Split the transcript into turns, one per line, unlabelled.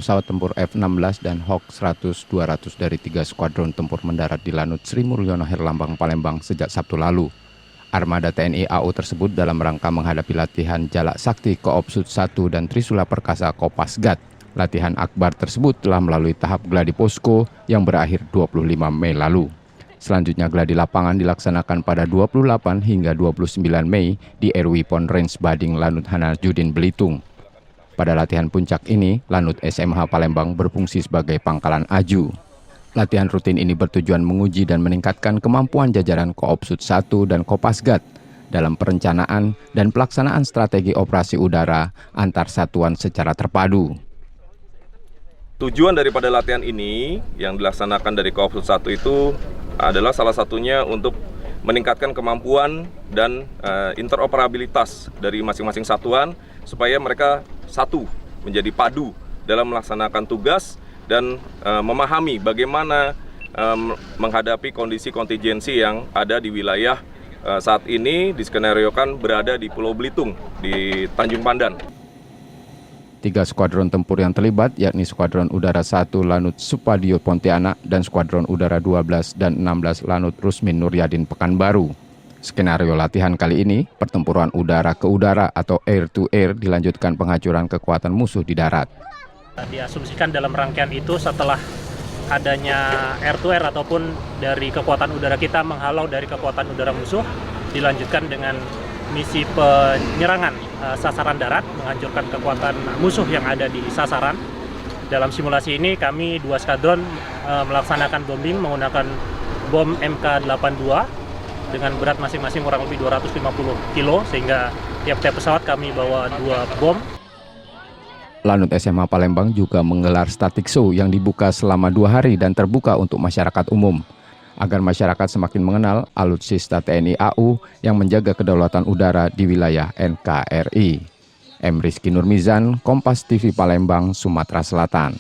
pesawat tempur F-16 dan Hawk 100-200 dari 3 skuadron tempur mendarat di Lanut Sri Mulyono Herlambang, Palembang sejak Sabtu lalu. Armada TNI AU tersebut dalam rangka menghadapi latihan Jalak Sakti Koopsut 1 dan Trisula Perkasa Kopasgat. Latihan akbar tersebut telah melalui tahap gladi posko yang berakhir 25 Mei lalu. Selanjutnya gladi lapangan dilaksanakan pada 28 hingga 29 Mei di RW Pon Range Bading Lanut Hanarjudin Belitung. Pada latihan puncak ini, Lanut SMH Palembang berfungsi sebagai pangkalan aju. Latihan rutin ini bertujuan menguji dan meningkatkan kemampuan jajaran Koopsut 1 dan Kopasgat dalam perencanaan dan pelaksanaan strategi operasi udara antar satuan secara terpadu.
Tujuan daripada latihan ini yang dilaksanakan dari Koopsut 1 itu adalah salah satunya untuk meningkatkan kemampuan dan interoperabilitas dari masing-masing satuan supaya mereka satu, menjadi padu dalam melaksanakan tugas dan memahami bagaimana menghadapi kondisi kontingensi yang ada di wilayah saat ini diskenariokan berada di Pulau Belitung, di Tanjung Pandan.
3 skuadron tempur yang terlibat yakni Skuadron Udara 1 Lanut Supadio Pontianak dan Skuadron Udara 12 dan 16 Lanut Rusmin Nuryadin Pekanbaru. Skenario latihan kali ini, pertempuran udara ke udara atau air to air dilanjutkan penghancuran kekuatan musuh di darat.
Diasumsikan dalam rangkaian itu setelah adanya air to air ataupun dari kekuatan udara kita menghalau dari kekuatan udara musuh, dilanjutkan dengan misi penyerangan sasaran darat, menghancurkan kekuatan musuh yang ada di sasaran. Dalam simulasi ini kami 2 skadron melaksanakan bombing menggunakan bom MK82 dengan berat masing-masing kurang lebih 250 kilo, sehingga tiap-tiap pesawat kami bawa 2 bom.
Lanut SMH Palembang juga menggelar static show yang dibuka selama 2 hari dan terbuka untuk masyarakat umum, agar masyarakat semakin mengenal alutsista TNI AU yang menjaga kedaulatan udara di wilayah NKRI. M. Rizky Nurmizan, Kompas TV Palembang, Sumatera Selatan.